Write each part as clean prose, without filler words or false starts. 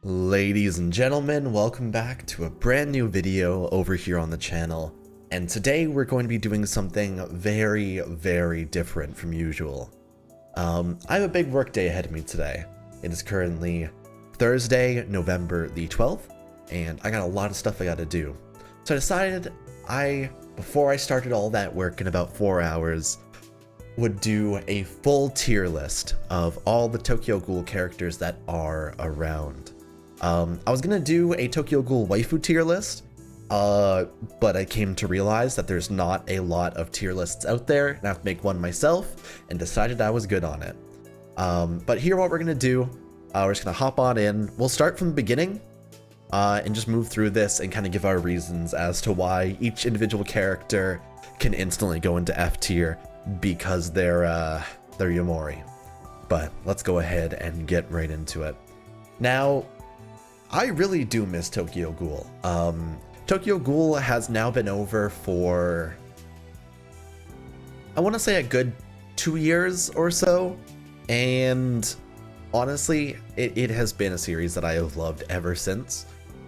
Ladies and gentlemen, welcome back to a brand new video over here on the channel. And today we're going to be doing something very different from usual. I have a big work day ahead of me today. It is currently Thursday, November the 12th, and I got a lot of stuff I gotta do. So I decided before I started all that work in about 4 hours, would do a full tier list of all the Tokyo Ghoul characters that are around. I was gonna do a Tokyo Ghoul waifu tier list, but I came to realize that there's not a lot of tier lists out there, and I have to make one myself, and decided I was good on it. But here what we're gonna do, we're just gonna hop on in. We'll start from the beginning, and just move through this and kind of give our reasons as to why each individual character can instantly go into F tier because they're Yomori. But let's go ahead and get right into it. Now, I really do miss Tokyo Ghoul. Tokyo Ghoul has now been over for, I want to say, a good 2 years or so, and honestly, it has been a series that I have loved ever since.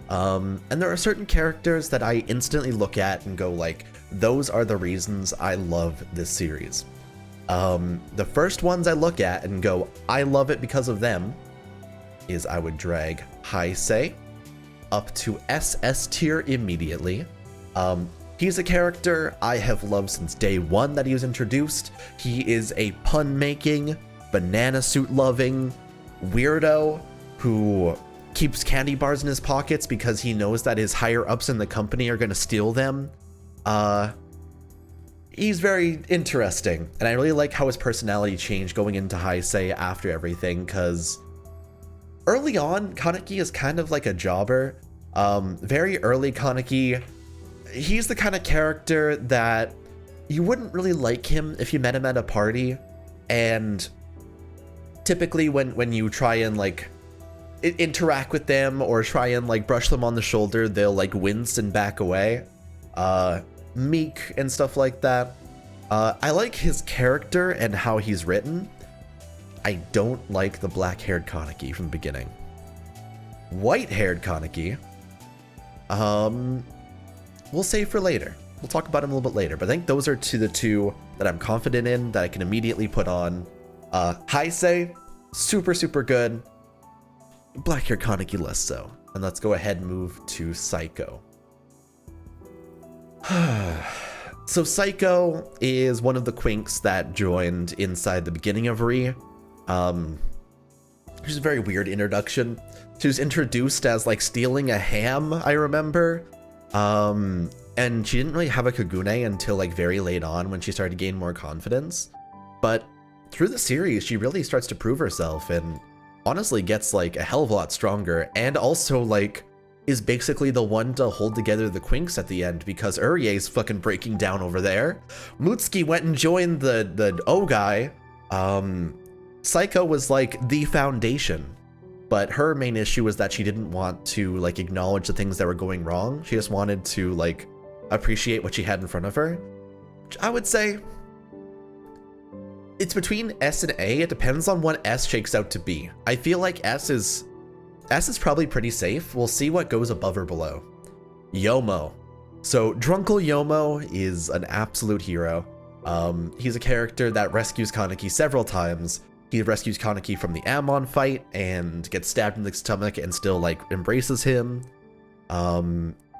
And there are certain characters that I instantly look at and go like, those are the reasons I love this series. The first ones I look at and go, I love it because of them, is I would drag Jaise up to SS tier immediately. He's a character I have loved since day one that he was introduced. He is a pun-making, banana suit-loving weirdo who keeps candy bars in his pockets because he knows that his higher-ups in the company are going to steal them. He's very interesting, and I really like how his personality changed going into Jaise after everything, because early on, Kaneki is kind of like a jobber. Very early Kaneki, he's the kind of character that you wouldn't really like him if you met him at a party, and typically when you try and like interact with them or try and like brush them on the shoulder, they'll like wince and back away. Meek and stuff like that. I like his character and how he's written. I don't like the black-haired Kaneki from the beginning. White-haired Kaneki, we'll save for later. We'll talk about him a little bit later, but I think those are the two that I'm confident in that I can immediately put on. Jaise, super good. Black-haired Kaneki less so. And let's go ahead and move to Psycho. So Psycho is one of the Quinks that joined inside the beginning of Ri. Which is a very weird introduction. She was introduced as like stealing a ham, I remember. And she didn't really have a Kagune until like very late on when she started to gain more confidence. But through the series, she really starts to prove herself and honestly gets like a hell of a lot stronger, and also like is basically the one to hold together the Quinks at the end because Urie's fucking breaking down over there. Mutsuki went and joined the O guy. Psycho was like the foundation, but her main issue was that she didn't want to like acknowledge the things that were going wrong. She just wanted to like appreciate what she had in front of her. Which I would say it's between S and A. It depends on what S shakes out to be. I feel like S is probably pretty safe. We'll see what goes above or below. Yomo. So Drunkle Yomo is an absolute hero. He's a character that rescues Kaneki several times. He rescues Kaneki from the Ammon fight and gets stabbed in the stomach and still like embraces him.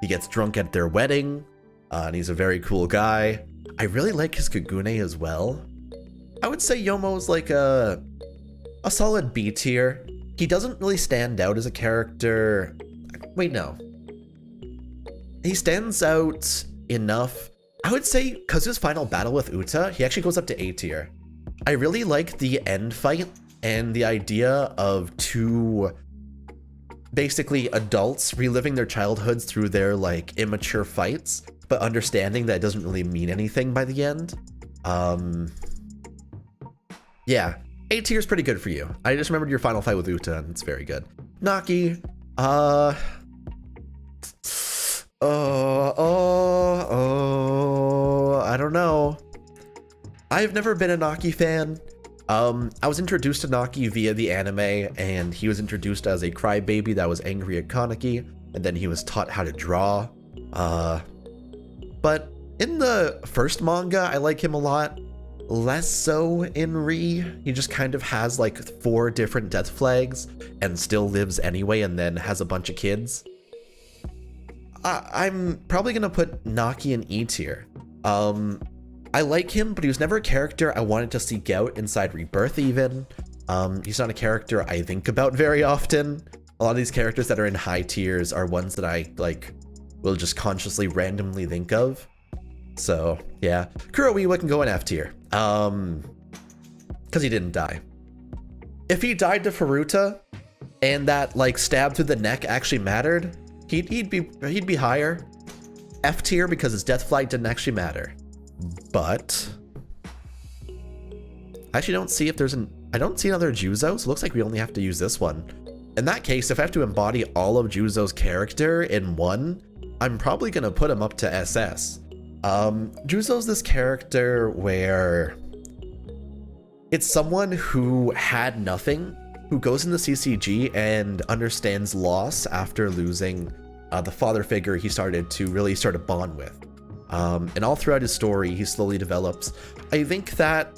He gets drunk at their wedding, and he's a very cool guy. I really like his Kagune as well. I would say Yomo's like a solid B tier. He doesn't really stand out as a character. Wait, no. He stands out enough. I would say because his final battle with Uta, he actually goes up to A tier. I really like the end fight and the idea of two basically adults reliving their childhoods through their like immature fights, but understanding that it doesn't really mean anything by the end. Yeah. A tier is pretty good for you. I just remembered your final fight with Uta, and it's very good. Naki, I don't know. I've never been a Naki fan. I was introduced to Naki via the anime, and he was introduced as a crybaby that was angry at Kaneki, and then he was taught how to draw. But in the first manga, I like him a lot. Less so in Ri. He just kind of has like 4 different death flags and still lives anyway, and then has a bunch of kids. I'm probably gonna put Naki in E tier. I like him, but he was never a character I wanted to seek out inside Rebirth even. He's not a character I think about very often. A lot of these characters that are in high tiers are ones that I like will just consciously randomly think of. So yeah, Kuro can go in F tier. Cause he didn't die. If he died to Furuta and that like stab through the neck actually mattered, he'd be higher. F tier because his death flag didn't actually matter. But I actually don't see if there's I don't see another Juzo, so it looks like we only have to use this one. In that case, if I have to embody all of Juzo's character in one, I'm probably gonna put him up to SS. Juzo's this character where it's someone who had nothing, who goes into CCG and understands loss after losing the father figure he started to really start a bond with. And all throughout his story, he slowly develops. I think that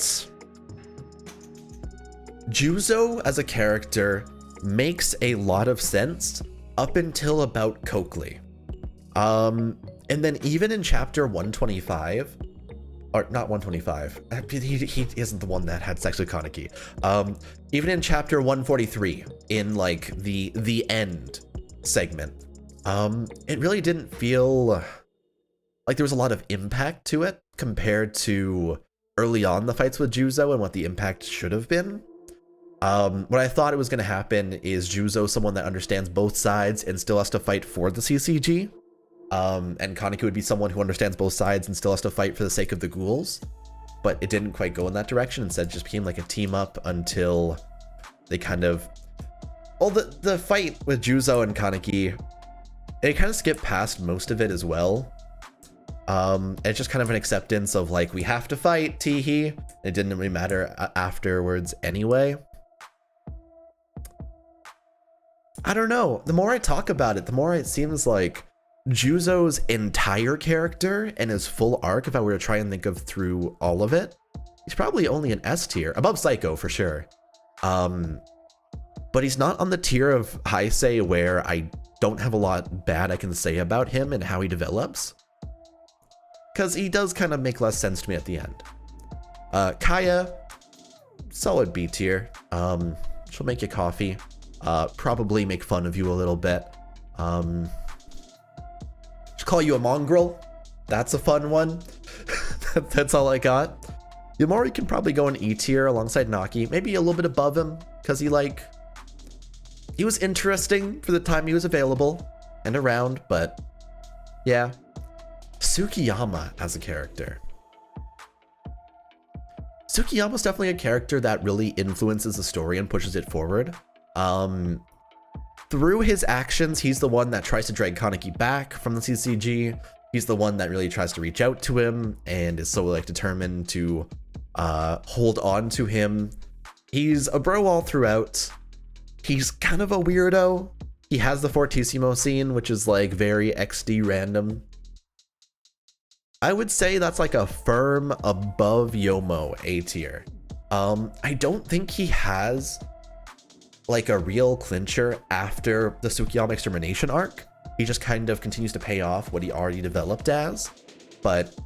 Juzo as a character makes a lot of sense up until about Coakley. And then even in chapter 125, or not 125, he isn't the one that had sex with Kaneki. Even in chapter 143, in like the end segment, it really didn't feel like there was a lot of impact to it compared to early on the fights with Juzo and what the impact should have been. What I thought it was going to happen is Juzo, someone that understands both sides and still has to fight for the CCG. And Kaneki would be someone who understands both sides and still has to fight for the sake of the ghouls. But it didn't quite go in that direction. Instead, it just became like a team up until they kind of... Well, the fight with Juzo and Kaneki, it kind of skipped past most of it as well. It's just kind of an acceptance of like, we have to fight, teehee. It didn't really matter afterwards anyway. I don't know. The more I talk about it, the more it seems like Juzo's entire character and his full arc, if I were to try and think of through all of it, he's probably only an S tier, above Psycho for sure. But he's not on the tier of Heisei where I don't have a lot bad I can say about him and how he develops. Because he does kind of make less sense to me at the end. Kaya, solid B tier. She'll make you coffee. Probably make fun of you a little bit. She'll call you a mongrel. That's a fun one. That's all I got. Yamori can probably go in E tier alongside Naki. Maybe a little bit above him, because he was interesting for the time he was available and around, but yeah. Tsukiyama as a character. Tsukiyama's definitely a character that really influences the story and pushes it forward. Through his actions, he's the one that tries to drag Kaneki back from the CCG. He's the one that really tries to reach out to him and is so like determined to hold on to him. He's a bro all throughout. He's kind of a weirdo. He has the Fortissimo scene, which is like very XD random. I would say that's like a firm above Yomo A tier. I don't think he has like a real clincher after the Tsukiyama extermination arc. He just kind of continues to pay off what he already developed as, but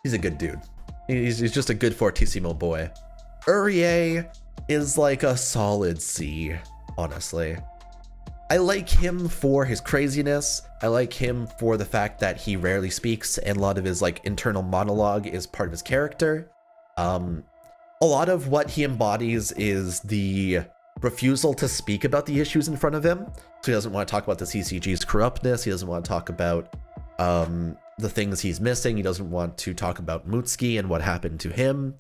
he's a good dude. He's just a good Fortissimo boy. Urie is like a solid C, honestly. I like him for his craziness. I like him for the fact that he rarely speaks and a lot of his like internal monologue is part of his character. A lot of what he embodies is the refusal to speak about the issues in front of him. So he doesn't want to talk about the CCG's corruptness. He doesn't want to talk about the things he's missing. He doesn't want to talk about Mutsuki and what happened to him.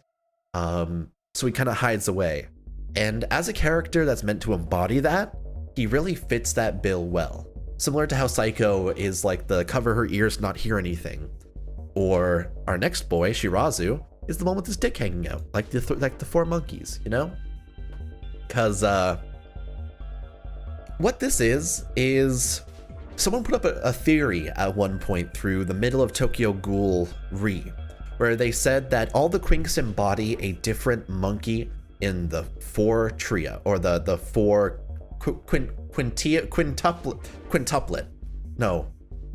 So he kind of hides away. And as a character that's meant to embody that, he really fits that bill well. Similar to how Psycho is like the cover her ears, not hear anything. Or our next boy, Shirazu, is the one with his dick hanging out, like the four monkeys, you know? Because what this is someone put up a theory at one point through the middle of Tokyo Ghoul Re, where they said that all the quinks embody a different monkey in the four trio, or the four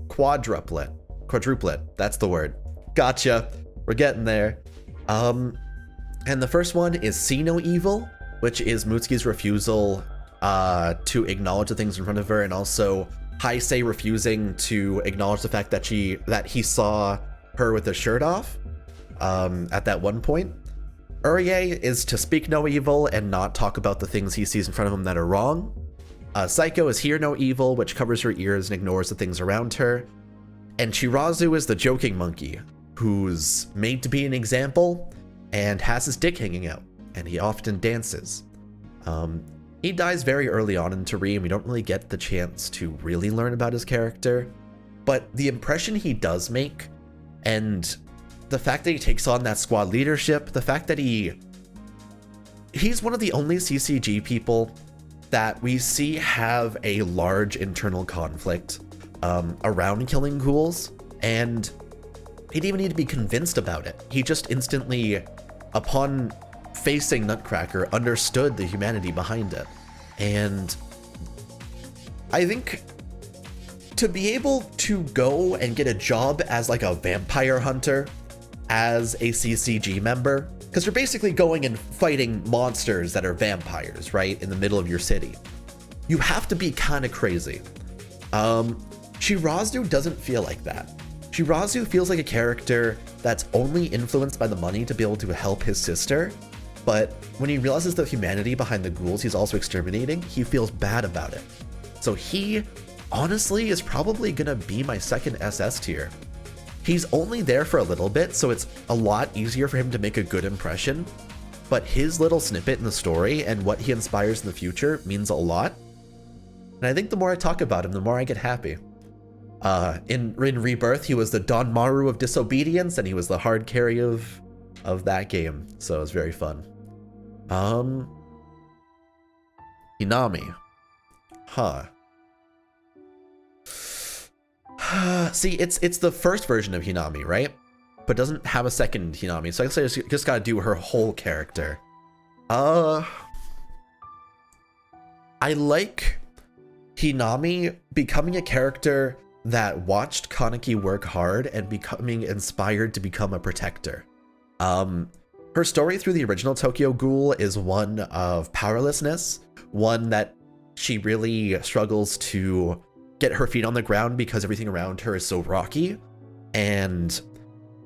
quadruplet, that's the word. Gotcha, we're getting there. And the first one is See No Evil, which is Mutsuki's refusal to acknowledge the things in front of her, and also Jaise refusing to acknowledge the fact that he saw her with her shirt off at that one point. Urie is to speak no evil and not talk about the things he sees in front of him that are wrong. Psycho is hear no evil, which covers her ears and ignores the things around her. And Shirazu is the joking monkey, who's made to be an example and has his dick hanging out, and he often dances. He dies very early on in Re, and we don't really get the chance to really learn about his character, but the impression he does make, and the fact that he takes on that squad leadership, the fact that he's one of the only CCG people that we see have a large internal conflict around killing ghouls, and he didn't even need to be convinced about it. He just instantly, upon facing Nutcracker, understood the humanity behind it. And I think to be able to go and get a job as like a vampire hunter as a CCG member, because you're basically going and fighting monsters that are vampires, right, in the middle of your city, you have to be kind of crazy. Shirazu doesn't feel like that. Shirazu feels like a character that's only influenced by the money to be able to help his sister, but when he realizes the humanity behind the ghouls he's also exterminating, he feels bad about it. So he, honestly, is probably gonna be my second SS tier. He's only there for a little bit, so it's a lot easier for him to make a good impression, but his little snippet in the story and what he inspires in the future means a lot. And I think the more I talk about him, the more I get happy. In Rebirth, he was the Don Maru of Disobedience, and he was the hard carry of that game, so it was very fun. Hinami. Huh. See, it's the first version of Hinami, right? But doesn't have a second Hinami, so I guess I just gotta do her whole character. I like Hinami becoming a character that watched Kaneki work hard and becoming inspired to become a protector. Her story through the original Tokyo Ghoul is one of powerlessness, one that she really struggles to get her feet on the ground because everything around her is so rocky. And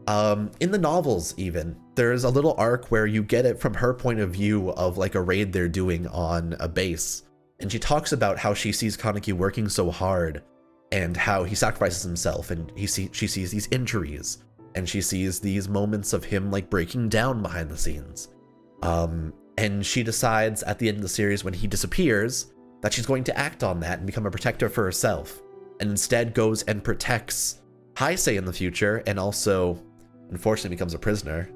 in the novels even, there's a little arc where you get it from her point of view of like a raid they're doing on a base. And she talks about how she sees Kaneki working so hard and how he sacrifices himself, and she sees these injuries, and she sees these moments of him like breaking down behind the scenes. And she decides at the end of the series when he disappears that she's going to act on that and become a protector for herself, and instead goes and protects Jaise in the future, and also unfortunately becomes a prisoner.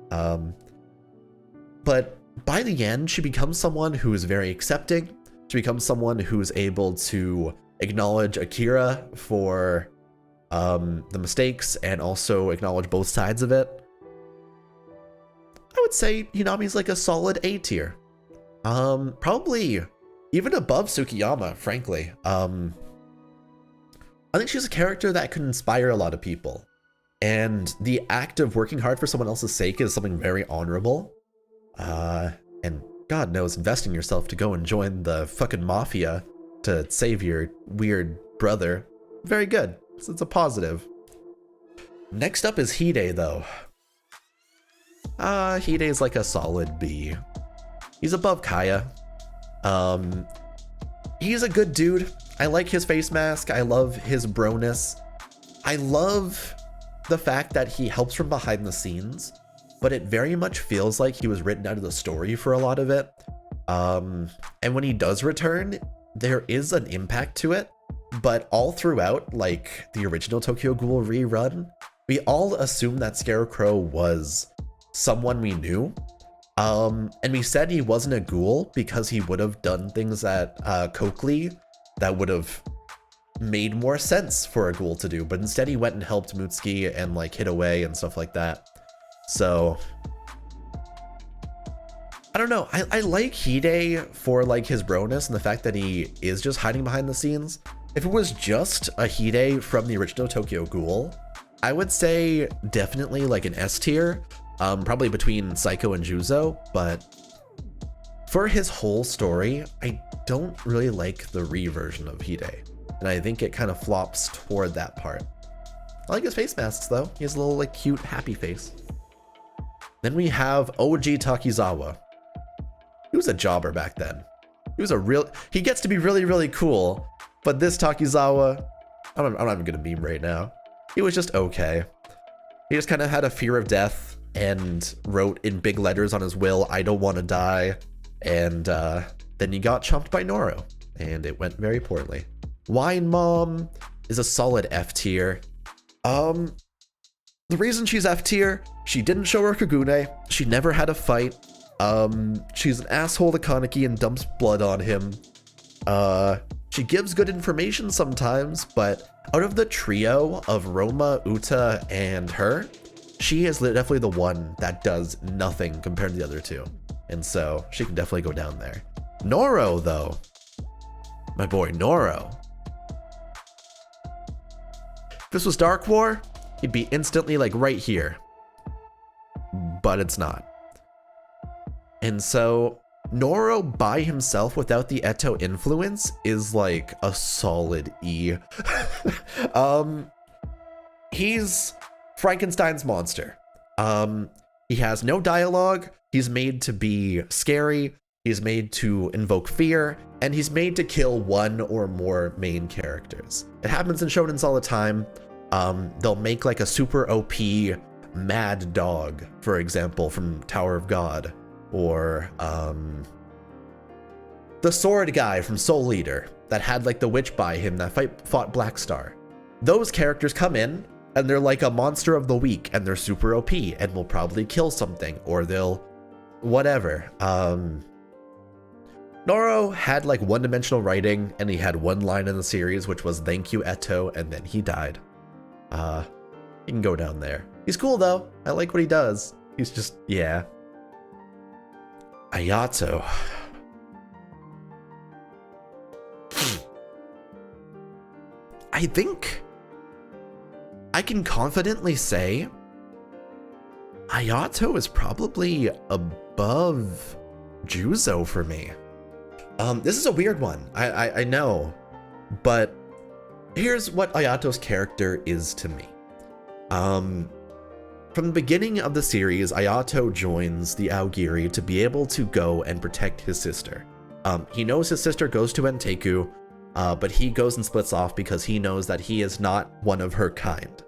But by the end, she becomes someone who is very accepting. She becomes someone who's able to acknowledge Akira for the mistakes and also acknowledge both sides of it. I would say Hinami's like a solid A tier. Probably even above Tsukiyama, frankly. I think she's a character that could inspire a lot of people. And the act of working hard for someone else's sake is something very honorable. And God knows, investing yourself to go and join the fucking mafia to save your weird brother. Very good. So it's a positive. Next up is Hide, though. Hide is like a solid B. He's above Kaya. He's a good dude. I like his face mask. I love his broness. I love the fact that he helps from behind the scenes, but it very much feels like he was written out of the story for a lot of it. And when he does return, there is an impact to it, but all throughout, like the original Tokyo Ghoul rerun, we all assume that Scarecrow was someone we knew. And we said he wasn't a ghoul because he would have done things at Coakley that would have made more sense for a ghoul to do, but instead he went and helped Mutsuki and like hid away and stuff like that. So I don't know. I like Hide for like his broness and the fact that he is just hiding behind the scenes. If it was just a Hide from the original Tokyo Ghoul, I would say definitely like an S tier, probably between Psycho and Juzo, but for his whole story, I don't really like the re-version of Hide, and I think it kind of flops toward that part. I like his face masks though. He has a little like cute happy face. Then we have OG Takizawa. He was a jobber back then. He gets to be really, really cool, but this Takizawa, I'm not even gonna meme right now. He was just okay. He just kind of had a fear of death and wrote in big letters on his will, "I don't want to die." And then he got chomped by Noro, and it went very poorly. Wine Mom is a solid F tier. The reason she's F tier, she didn't show her Kagune, she never had a fight. She's an asshole to Kaneki and dumps blood on him. She gives good information sometimes, but out of the trio of Roma, Uta, and her, she is definitely the one that does nothing compared to the other two. And so she can definitely go down there. Noro, though. My boy Noro. If this was Dark War, he'd be instantly like right here. But it's not. And so Noro by himself without the Eto influence is like a solid E. He's Frankenstein's monster. He has no dialogue. He's made to be scary. He's made to invoke fear, and he's made to kill one or more main characters. It happens in shonens all the time. They'll make like a super OP mad dog, for example, from Tower of God, or the sword guy from Soul Eater that had like the witch by him that fought Black Star. Those characters come in and they're like a monster of the week, and they're super OP and will probably kill something, or they'll whatever. Noro had like one-dimensional writing, and he had one line in the series, which was "Thank you, Eto," and then he died. He can go down there. He's cool though. I like what he does. He's just, yeah. Ayato. I think I can confidently say Ayato is probably above Juzo for me. This is a weird one, I know, but here's what Ayato's character is to me. From the beginning of the series, Ayato joins the Aogiri to be able to go and protect his sister. He knows his sister goes to Enteku, but he goes and splits off because he knows that he is not one of her kind.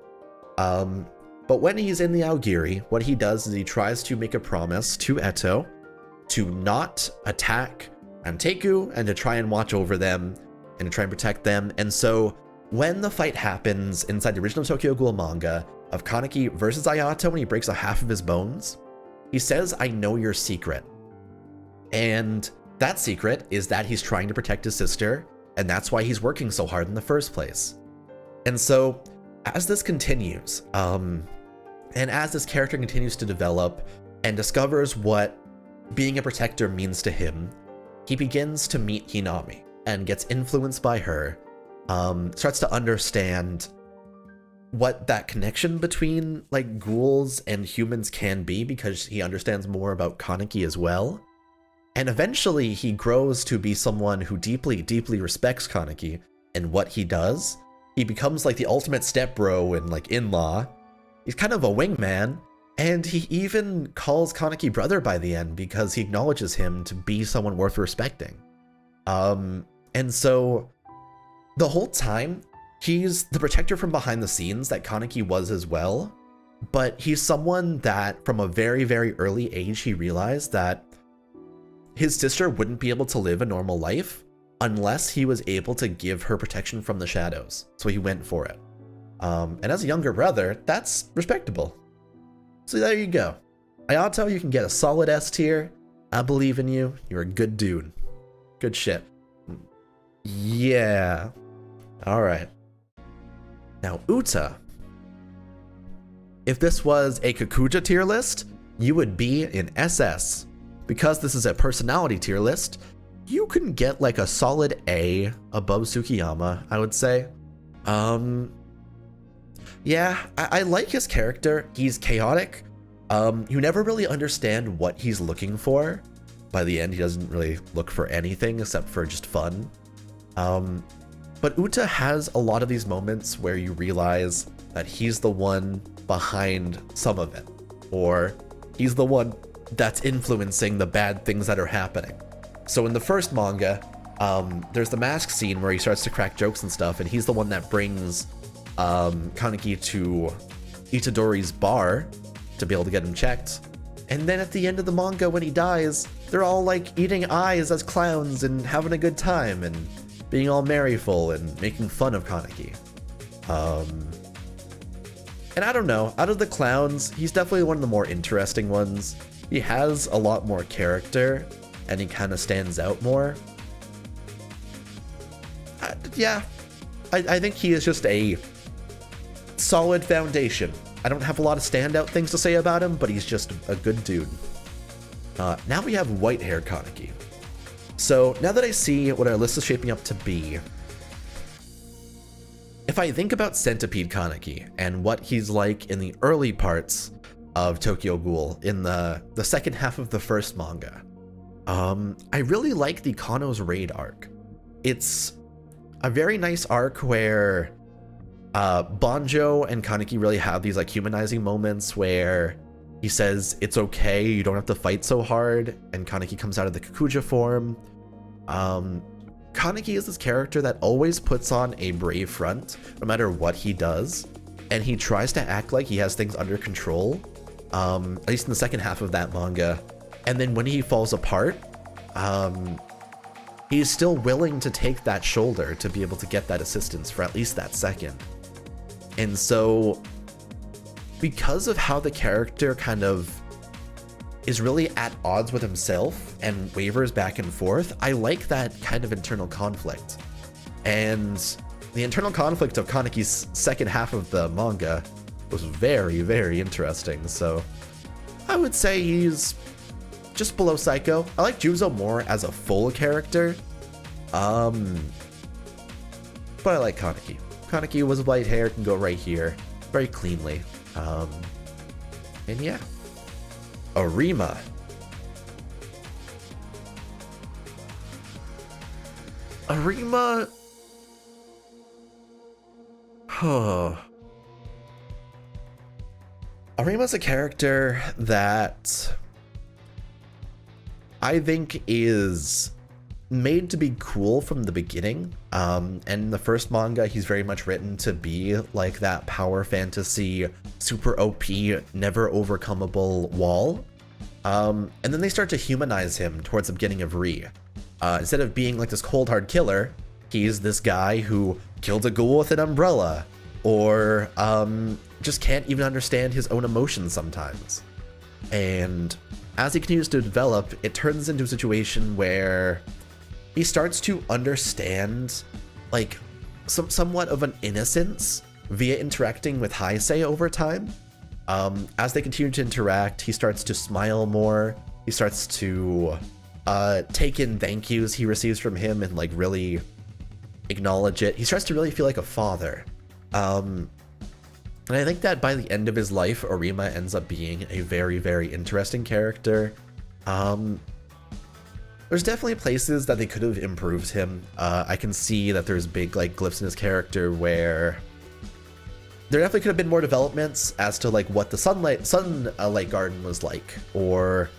But when he's in the Aogiri, what he does is he tries to make a promise to Eto to not attack Enteku and to try and watch over them and to try and protect them. And so when the fight happens inside the original Tokyo Ghoul manga of Kaneki versus Ayato when he breaks a half of his bones, he says, "I know your secret." And that secret is that he's trying to protect his sister, and that's why he's working so hard in the first place. And so as this continues, and as this character continues to develop and discovers what being a protector means to him, he begins to meet Hinami and gets influenced by her, starts to understand what that connection between like ghouls and humans can be, because he understands more about Kaneki as well. And eventually he grows to be someone who deeply, deeply respects Kaneki and what he does. He becomes like the ultimate stepbro and like in-law. He's kind of a wingman, and he even calls Kaneki brother by the end because he acknowledges him to be someone worth respecting. And so the whole time, he's the protector from behind the scenes that Kaneki was as well, but he's someone that from a very, very early age, he realized that his sister wouldn't be able to live a normal life unless he was able to give her protection from the shadows. So he went for it. And as a younger brother, that's respectable. So there you go. Ayato, you can get a solid S tier. I believe in you. You're a good dude. Good shit. Yeah. Alright. Now, Uta. If this was a Kakuja tier list, you would be in SS. Because this is a personality tier list, you can get like a solid A above Tsukiyama, I would say. Yeah, I like his character. He's chaotic. You never really understand what he's looking for. By the end, he doesn't really look for anything except for just fun. But Uta has a lot of these moments where you realize that he's the one behind some of it, or he's the one that's influencing the bad things that are happening. So in the first manga, there's the mask scene where he starts to crack jokes and stuff, and he's the one that brings Kaneki to Itadori's bar to be able to get him checked. And then at the end of the manga, when he dies, they're all like eating eyes as clowns and having a good time and being all merryful and making fun of Kaneki. And I don't know, out of the clowns, he's definitely one of the more interesting ones. He has a lot more character, and he kind of stands out more. Yeah, I think he is just a solid foundation. I don't have a lot of standout things to say about him, but he's just a good dude. Now we have white-haired Kaneki. So now that I see what our list is shaping up to be, if I think about Centipede Kaneki and what he's like in the early parts of Tokyo Ghoul, in the second half of the first manga, I really like the Kano's Raid arc. It's a very nice arc where Banjo and Kaneki really have these like humanizing moments where he says it's okay, you don't have to fight so hard, and Kaneki comes out of the Kakuja form. Kaneki is this character that always puts on a brave front no matter what he does, and he tries to act like he has things under control, at least in the second half of that manga. And then when he falls apart, he's still willing to take that shoulder to be able to get that assistance for at least that second. And so, because of how the character kind of is really at odds with himself and wavers back and forth, I like that kind of internal conflict. And the internal conflict of Kaneki's second half of the manga was very, very interesting. So I would say he's just below Psycho. I like Juzo more as a full character. But I like Kaneki. Kaneki was white hair, can go right here very cleanly. And yeah. Arima. Arima. Arima's a character that I think is made to be cool from the beginning. And in the first manga, he's very much written to be like that power fantasy, super OP, never overcomable wall. And then they start to humanize him towards the beginning of Rize. Instead of being like this cold hard killer, he's this guy who killed a ghoul with an umbrella, or just can't even understand his own emotions sometimes. And as he continues to develop, it turns into a situation where he starts to understand like somewhat of an innocence via interacting with Heisei over time. As they continue to interact, he starts to smile more. He starts to take in thank yous he receives from him and like really acknowledge it. He starts to really feel like a father. And I think that by the end of his life, Arima ends up being a very, very interesting character. There's definitely places that they could have improved him. I can see that there's big like glyphs in his character where there definitely could have been more developments as to like what the sunlight garden was like, or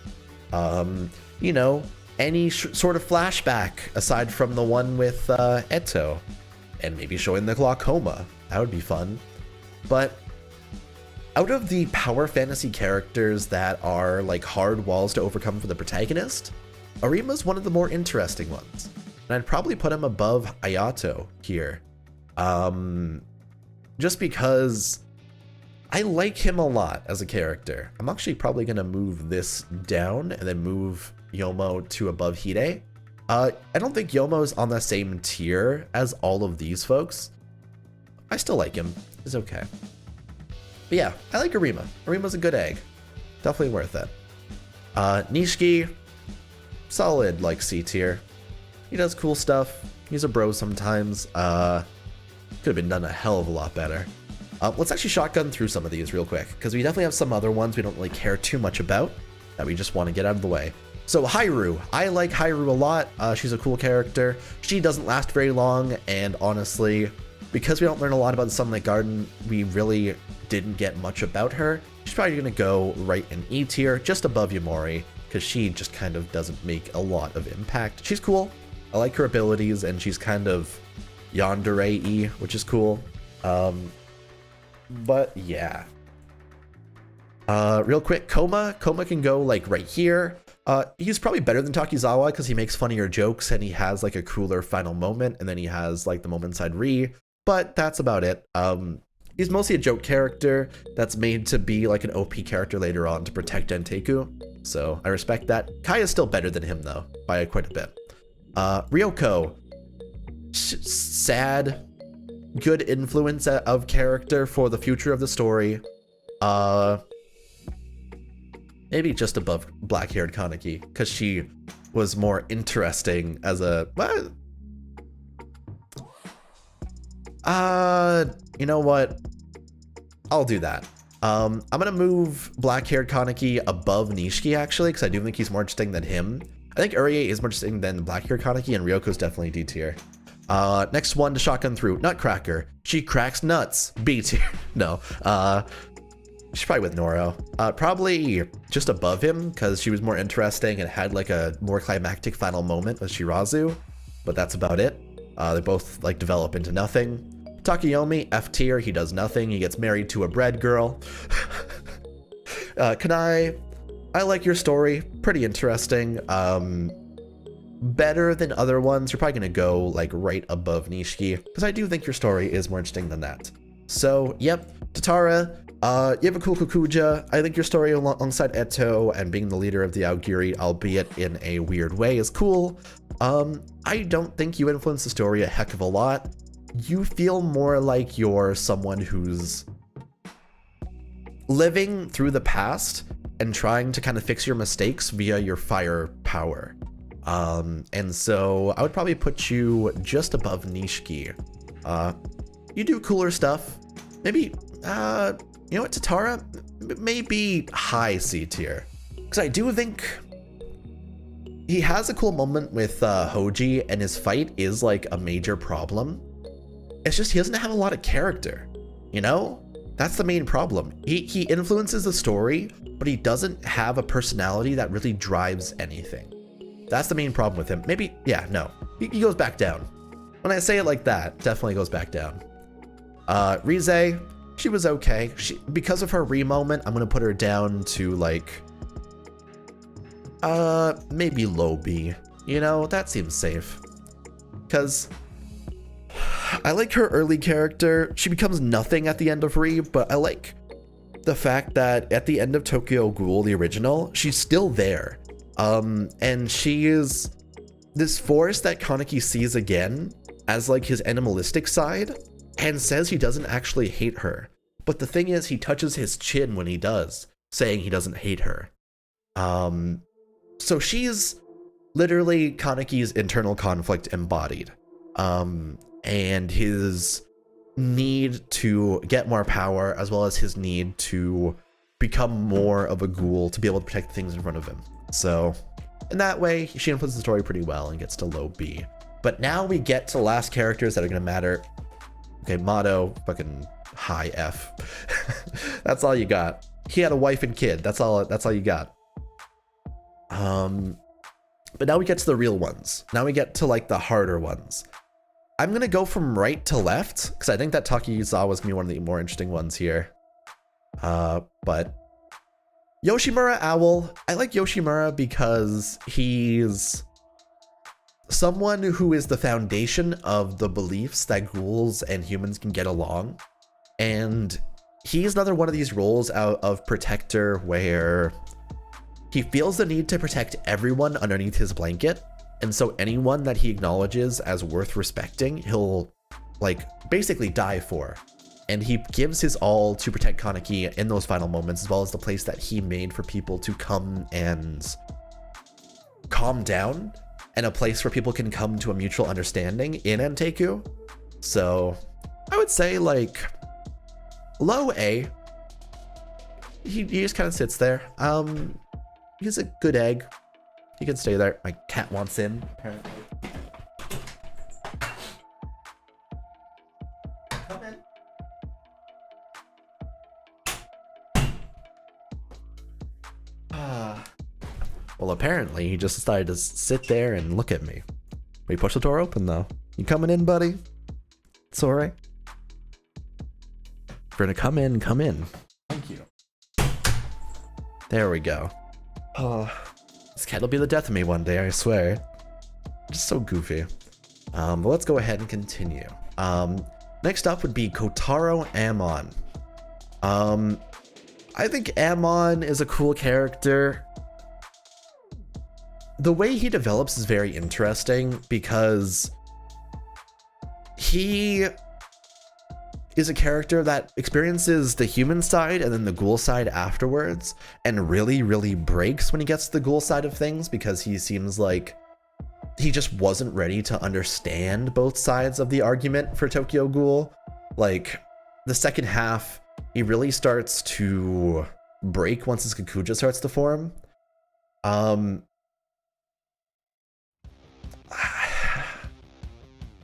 you know, any sort of flashback aside from the one with Eto, and maybe showing the glaucoma. That would be fun. But out of the power fantasy characters that are like hard walls to overcome for the protagonist, Arima's one of the more interesting ones. And I'd probably put him above Ayato here. Just because I like him a lot as a character. I'm actually probably gonna move this down and then move Yomo to above Hide. I don't think Yomo's on the same tier as all of these folks. I still like him. He's okay. But yeah, I like Arima. Arima's a good egg. Definitely worth it. Nishiki, solid like C tier. He does cool stuff. He's a bro sometimes. Could have been done a hell of a lot better. Let's actually shotgun through some of these real quick, because we definitely have some other ones we don't really care too much about that we just want to get out of the way. So Hiru, I like Hiru a lot. She's a cool character. She doesn't last very long, and honestly, because we don't learn a lot about the Sunlight Garden, we really didn't get much about her. She's probably going to go right in E tier, just above Yamori, because she just kind of doesn't make a lot of impact. She's cool. I like her abilities, and she's kind of yandere-y, which is cool. But yeah. Real quick, Koma can go like right here. He's probably better than Takizawa because he makes funnier jokes and he has like a cooler final moment, and then he has like the moment inside Ri, but that's about it. He's mostly a joke character that's made to be like an OP character later on to protect Denteku, so I respect that. Kai is still better than him though, by quite a bit. Ryoko, sad, good influence of character for the future of the story. Maybe just above black-haired Kaneki, because she was more interesting as a... you know what? I'll do that. I'm gonna move black-haired Kaneki above Nishiki, actually, because I do think he's more interesting than him. I think Urie is more interesting than black-haired Kaneki, and Ryoko's definitely D tier. Next one to shotgun through, Nutcracker. She cracks nuts. B tier. No. She's probably with Noro. Probably just above him because she was more interesting and had like a more climactic final moment with Shirazu, but that's about it. They both like develop into nothing. Takiomi, F tier, he does nothing. He gets married to a bread girl. Kanai, I like your story. Pretty interesting. Better than other ones. You're probably gonna go like right above Nishiki because I do think your story is more interesting than that. So, yep, Tatara. You have a cool Kukuja. I think your story alongside Eto and being the leader of the Aogiri, albeit in a weird way, is cool. I don't think you influence the story a heck of a lot. You feel more like you're someone who's living through the past and trying to kind of fix your mistakes via your fire power. And so I would probably put you just above Nishiki. You do cooler stuff. Maybe, you know what, Tatara? Maybe high C tier. Because I do think he has a cool moment with Hoji, and his fight is like a major problem. It's just he doesn't have a lot of character, you know? That's the main problem. He influences the story, but he doesn't have a personality that really drives anything. That's the main problem with him. Maybe, yeah, no. He goes back down. When I say it like that, definitely goes back down. Rize, she was okay. Because of her moment, I'm gonna put her down to like, maybe low B. You know, that seems safe. Because I like her early character. She becomes nothing at the end of Ri, but I like the fact that at the end of Tokyo Ghoul, the original, she's still there. And she is this force that Kaneki sees again as like his animalistic side and says he doesn't actually hate her. But the thing is, he touches his chin when he does, saying he doesn't hate her. So she's literally Kaneki's internal conflict embodied. And his need to get more power, as well as his need to become more of a ghoul to be able to protect things in front of him. So in that way, she influences the story pretty well and gets to low B. But now we get to the last characters that are going to matter. Okay, Motto, fucking high F. That's all you got. He had a wife and kid. That's all you got. But now we get to the real ones. Now we get to like the harder ones. I'm going to go from right to left because I think that Takizawa was going to be one of the more interesting ones here. But Yoshimura Owl, I like Yoshimura because he's someone who is the foundation of the beliefs that ghouls and humans can get along. And he's another one of these roles out of protector where he feels the need to protect everyone underneath his blanket, and so anyone that he acknowledges as worth respecting, he'll like basically die for. And he gives his all to protect Kaneki in those final moments, as well as the place that he made for people to come and calm down, and a place where people can come to a mutual understanding in Anteku. So I would say like low A. He just kind of sits there. He's a good egg. He can stay there. My cat wants in, apparently. Come in. Well, apparently he just decided to sit there and look at me. We push the door open though. You coming in, buddy? It's alright. If you're gonna come in, come in. Thank you. There we go. This cat will be the death of me one day, I swear. Just so goofy. But let's go ahead and continue. Next up would be Kotaro Ammon. I think Ammon is a cool character. The way he develops is very interesting because he is a character that experiences the human side and then the ghoul side afterwards, and really breaks when he gets to the ghoul side of things, because he seems like he just wasn't ready to understand both sides of the argument for Tokyo Ghoul. Like, the second half, he really starts to break once his Kakuja starts to form.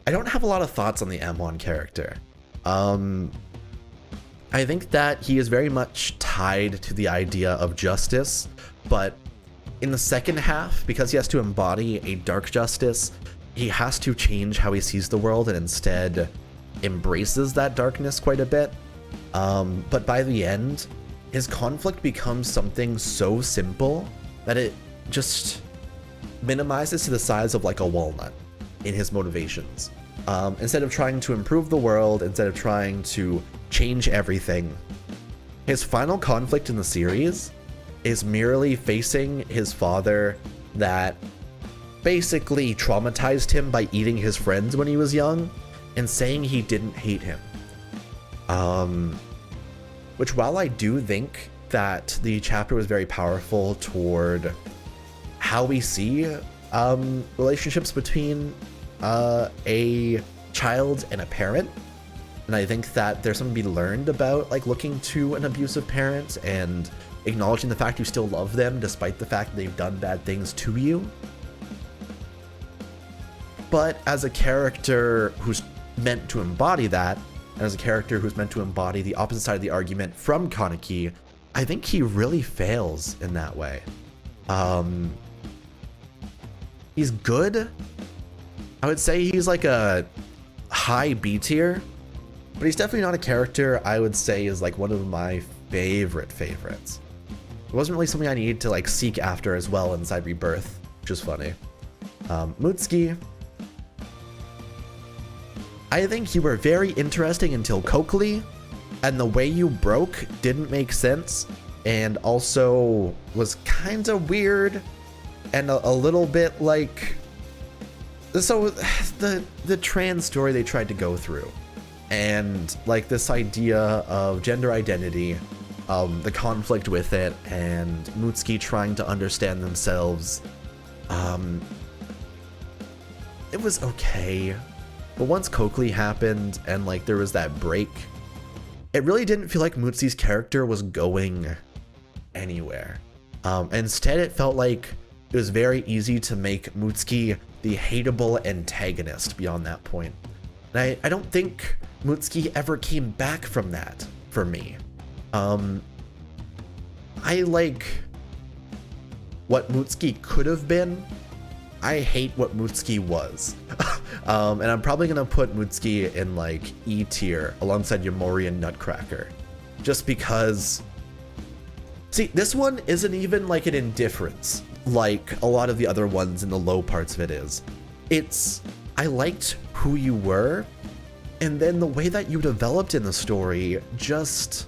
I don't have a lot of thoughts on the Ammon character. I think that he is very much tied to the idea of justice, but in the second half, because he has to embody a dark justice, he has to change how he sees the world and instead embraces that darkness quite a bit. But by the end, his conflict becomes something so simple that it just minimizes to the size of like a walnut in his motivations. Instead of trying to improve the world, instead of trying to change everything, his final conflict in the series is merely facing his father that basically traumatized him by eating his friends when he was young, and saying he didn't hate him. Which, while I do think that the chapter was very powerful toward how we see relationships between a child and a parent, and I think that there's something to be learned about like looking to an abusive parent and acknowledging the fact you still love them despite the fact that they've done bad things to you. But as a character who's meant to embody that, and as a character who's meant to embody the opposite side of the argument from Kaneki, I think he really fails in that way. He's good. I would say he's like a high B tier, but he's definitely not a character I would say is like one of my favorites. It wasn't really something I needed to like seek after as well inside Rebirth, which is funny. Mutsuki, I think you were very interesting until Kokli, and the way you broke didn't make sense, and also was kind of weird, and a little bit like... So the trans story they tried to go through, and like this idea of gender identity, the conflict with it, and Mutsuki trying to understand themselves, it was okay. But once Kokli happened and like there was that break, it really didn't feel like Mutsuki's character was going anywhere. Instead, it felt like it was very easy to make Mutsuki the hateable antagonist beyond that point. And I don't think Mutsuki ever came back from that for me. I like what Mutsuki could have been. I hate what Mutsuki was. And I'm probably gonna put Mutsuki in like E tier alongside Yomori and Nutcracker. Just because... See, this one isn't even like an indifference like a lot of the other ones in the low parts of it is. It's, I liked who you were, and then the way that you developed in the story just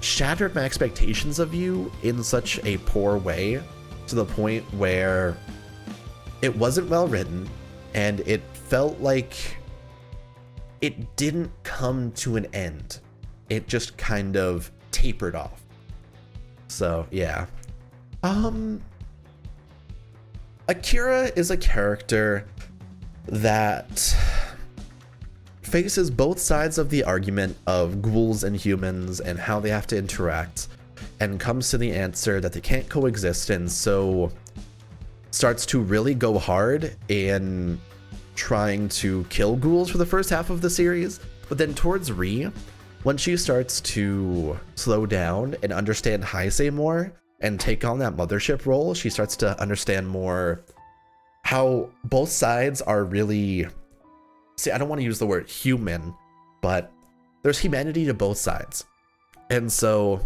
shattered my expectations of you in such a poor way, to the point where it wasn't well written and it felt like it didn't come to an end. It just kind of tapered off. So yeah. Akira is a character that faces both sides of the argument of ghouls and humans and how they have to interact, and comes to the answer that they can't coexist, and so starts to really go hard in trying to kill ghouls for the first half of the series. But then towards Ri, when she starts to slow down and understand Jaise more and take on that mothership role, she starts to understand more how both sides are really, see, I don't want to use the word human, but there's humanity to both sides. And so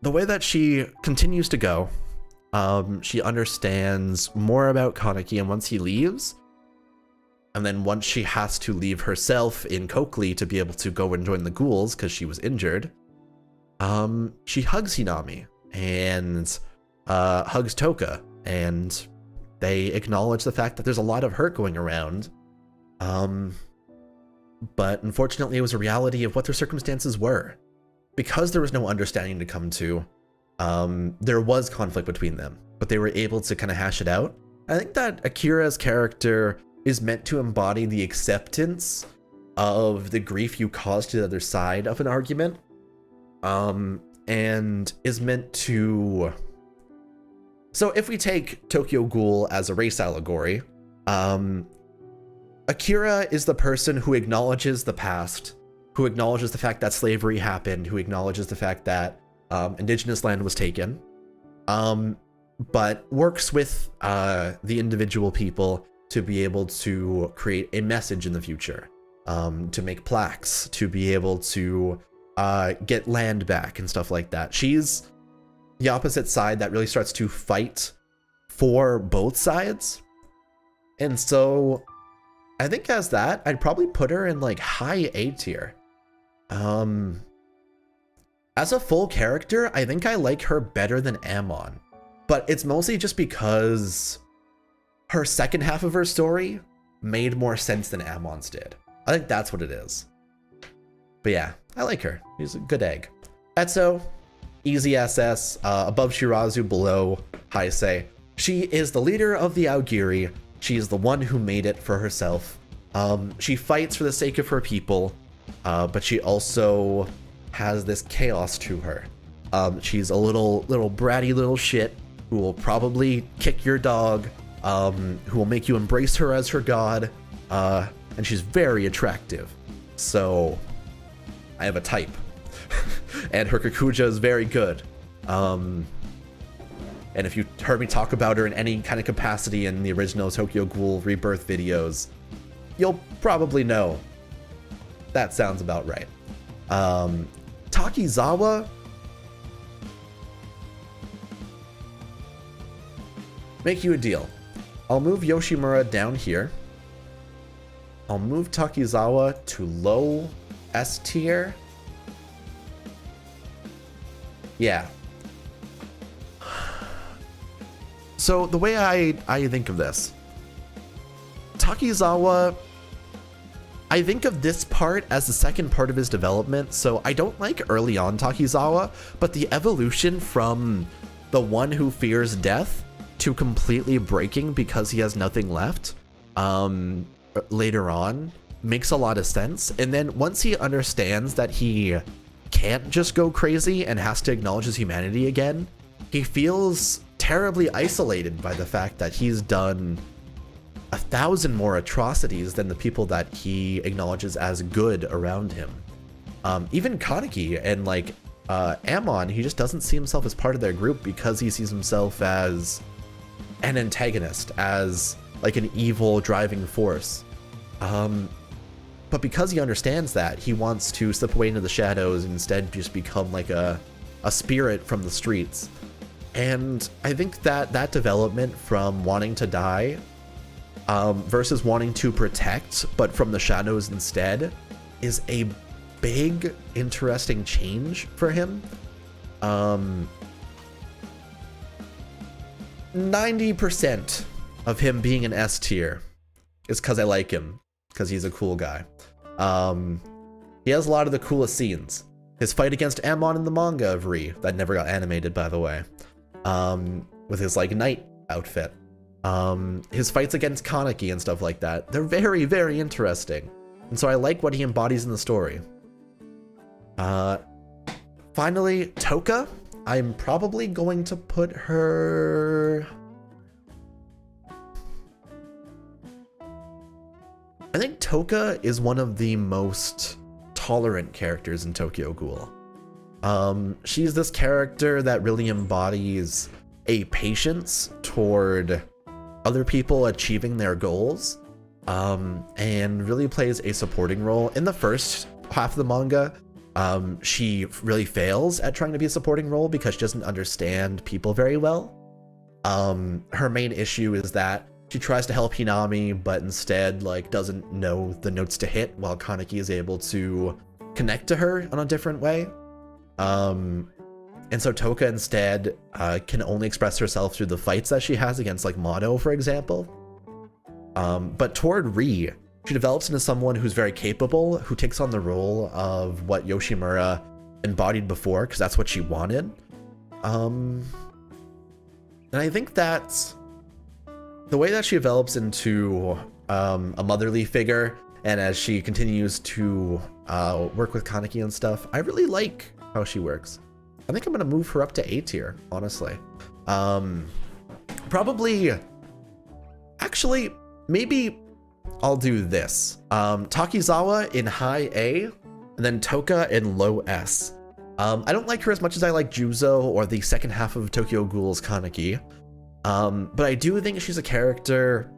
the way that she continues to go, she understands more about Kaneki, and once he leaves, and then once she has to leave herself in Kokli to be able to go and join the ghouls because she was injured, she hugs Hinami and hugs Toka, and they acknowledge the fact that there's a lot of hurt going around. But unfortunately, it was a reality of what their circumstances were. Because there was no understanding to come to, there was conflict between them, but they were able to kind of hash it out. I think that Akira's character is meant to embody the acceptance of the grief you cause to the other side of an argument, and is meant to... So if we take Tokyo Ghoul as a race allegory, Akira is the person who acknowledges the past, who acknowledges the fact that slavery happened, who acknowledges the fact that indigenous land was taken, but works with the individual people to be able to create a message in the future, to make plaques, to be able to get land back and stuff like that. She's the opposite side that really starts to fight for both sides. And so I think as that, I'd probably put her in like high A tier. As a full character, I think I like her better than Ammon, but it's mostly just because her second half of her story made more sense than Ammon's did. I think that's what it is. But yeah, I like her. She's a good egg. Etso, easy SS, above Shirazu, below Jaise. She is the leader of the Aogiri. She is the one who made it for herself. She fights for the sake of her people, but she also has this chaos to her. She's a little bratty little shit who will probably kick your dog, who will make you embrace her as her god, and she's very attractive. So I have a type. And her Kakuja is very good. And if you heard me talk about her in any kind of capacity in the original Tokyo Ghoul Rebirth videos, you'll probably know that sounds about right. Takizawa, make you a deal. I'll move Yoshimura down here. I'll move Takizawa to low S tier. Yeah. So the way I think of this, Takizawa, I think of this part as the second part of his development. So I don't like early on Takizawa, but the evolution from the one who fears death to completely breaking because he has nothing left later on makes a lot of sense. And then once he understands that he can't just go crazy and has to acknowledge his humanity again, he feels terribly isolated by the fact that he's done 1,000 more atrocities than the people that he acknowledges as good around him. Even Kaneki and like Ammon, he just doesn't see himself as part of their group because he sees himself as an antagonist, as like an evil driving force. But because he understands that, he wants to slip away into the shadows and instead just become like a spirit from the streets. And I think that development from wanting to die versus wanting to protect, but from the shadows instead, is a big, interesting change for him. 90% of him being an S tier is because I like him, because he's a cool guy. He has a lot of the coolest scenes. His fight against Ammon in the manga of Rize, that never got animated, by the way, with his like knight outfit. His fights against Kaneki and stuff like that, they're very, very interesting. And so I like what he embodies in the story. Finally, Toka. I'm probably going to put her... I think Toka is one of the most tolerant characters in Tokyo Ghoul. She's this character that really embodies a patience toward other people achieving their goals, and really plays a supporting role. In the first half of the manga, she really fails at trying to be a supporting role because she doesn't understand people very well. Her main issue is that she tries to help Hinami, but instead like doesn't know the notes to hit, while Kaneki is able to connect to her in a different way. And so Toka instead can only express herself through the fights that she has against like Mono, for example. But toward Rize, she develops into someone who's very capable, who takes on the role of what Yoshimura embodied before, because that's what she wanted. And I think that's the way that she develops into a motherly figure, and as she continues to work with Kaneki and stuff, I really like how she works. I think I'm gonna move her up to A tier, honestly. Probably, actually, maybe I'll do this. Takizawa in high A, and then Toka in low S. I don't like her as much as I like Juzo or the second half of Tokyo Ghoul's Kaneki. But I do think she's a character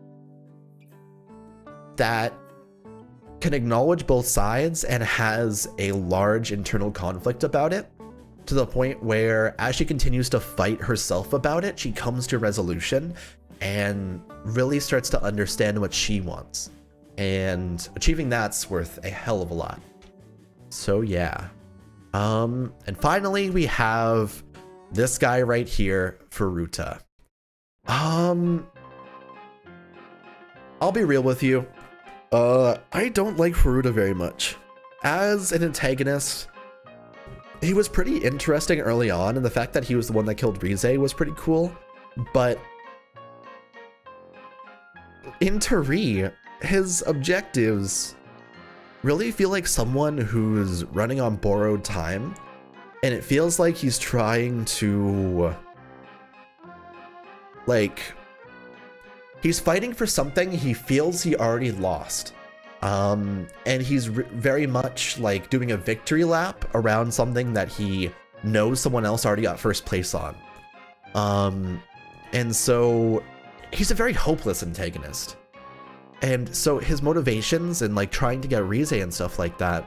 that can acknowledge both sides and has a large internal conflict about it, to the point where as she continues to fight herself about it, she comes to a resolution and really starts to understand what she wants. And achieving that's worth a hell of a lot. So yeah. And finally we have this guy right here, Furuta. I'll be real with you. I don't like Furuta very much. As an antagonist, he was pretty interesting early on, and the fact that he was the one that killed Rize was pretty cool. But in Rize, his objectives really feel like someone who's running on borrowed time, and it feels like he's trying to, like, he's fighting for something he feels he already lost. And he's very much like doing a victory lap around something that he knows someone else already got first place on. And so he's a very hopeless antagonist. And so his motivations and like trying to get Rize and stuff like that,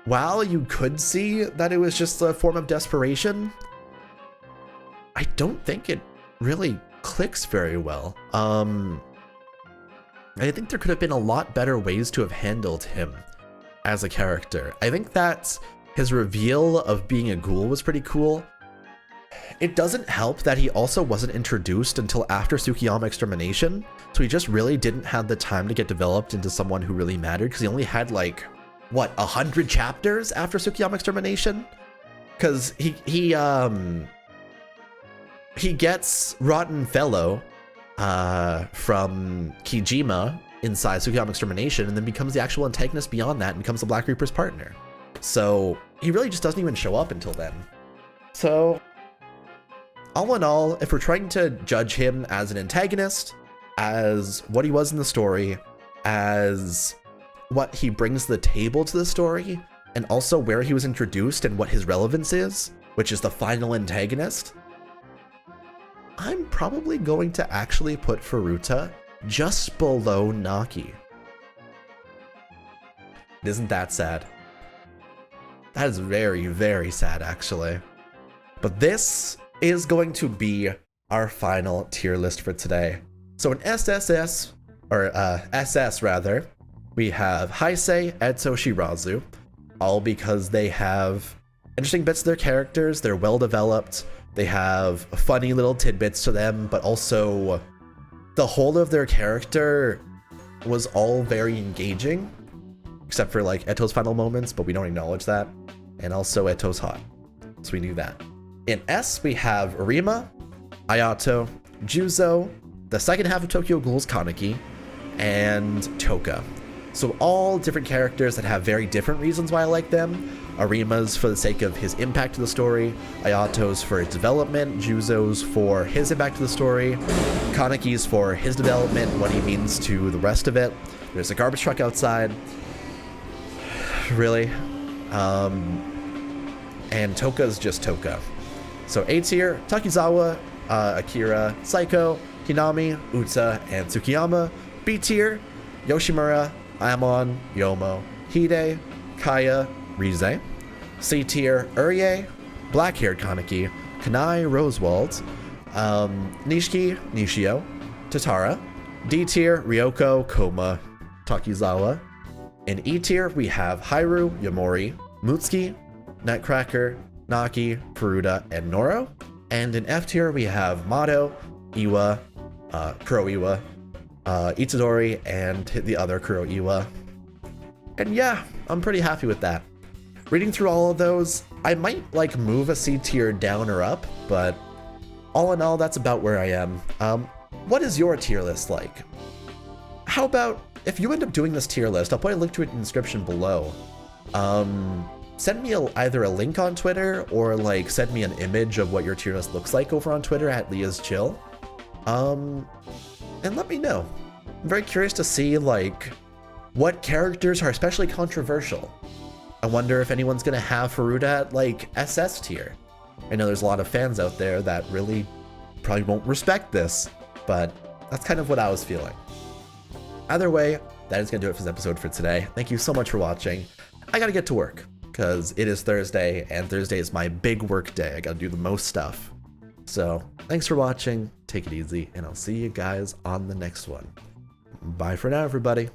while you could see that it was just a form of desperation, I don't think it really clicks very well. I think there could have been a lot better ways to have handled him as a character. I think that his reveal of being a ghoul was pretty cool. It doesn't help that he also wasn't introduced until after Tsukiyama Extermination, so he just really didn't have the time to get developed into someone who really mattered, because he only had like, what, 100 chapters after Tsukiyama Extermination? Because he gets Rotten Fellow from Kijima inside Tsukiyama Extermination, and then becomes the actual antagonist beyond that and becomes the Black Reaper's partner. So he really just doesn't even show up until then. So all in all, if we're trying to judge him as an antagonist, as what he was in the story, as what he brings to the table to the story, and also where he was introduced and what his relevance is, which is the final antagonist, I'm probably going to actually put Furuta just below Naki. Isn't that sad? That is very, very sad, actually. But this is going to be our final tier list for today. So in SS rather, we have Jaise and Toshirazu. all because they have interesting bits of their characters, they're well developed, they have funny little tidbits to them, but also the whole of their character was all very engaging, except for like Eto's final moments, but we don't acknowledge that. And also Eto's hot, so we knew that. In S, we have Arima, Ayato, Juzo, the second half of Tokyo Ghoul's Kaneki, and Toka. So all different characters that have very different reasons why I like them. Arima's for the sake of his impact to the story, Ayato's for its development, Juzo's for his impact to the story, Kaneki's for his development, what he means to the rest of it. There's a garbage truck outside. Really? And Toka's just Toka. So A tier, Takizawa, Akira, Psycho, Hinami, Uta, and Tsukiyama. B tier, Yoshimura, Ammon, Yomo, Hide, Kaya, Rize. C tier, Urye, black-haired Kaneki, Kanai, Rosewald, Nishiki, Nishio, Tatara. D tier, Ryoko, Koma, Takizawa. In E tier, we have Hiru, Yamori, Mutsuki, Nutcracker, Naki, Furuta, and Noro. And in F tier, we have Mado, Iwa, Kuro Iwa, Itadori, and the other Kuro Iwa. And yeah, I'm pretty happy with that. Reading through all of those, I might like move a C tier down or up, but all in all, that's about where I am. What is your tier list like? How about if you end up doing this tier list, I'll put a link to it in the description below. Send me either a link on Twitter or like send me an image of what your tier list looks like over on Twitter at LeaIsChill. And let me know. I'm very curious to see like what characters are especially controversial. I wonder if anyone's gonna have Furuta at like SS tier. I know there's a lot of fans out there that really probably won't respect this, but that's kind of what I was feeling. Either way, that is gonna do it for this episode for today. Thank you so much for watching. I gotta get to work because it is Thursday and Thursday is my big work day. I gotta do the most stuff. So thanks for watching, take it easy, and I'll see you guys on the next one. Bye for now, everybody.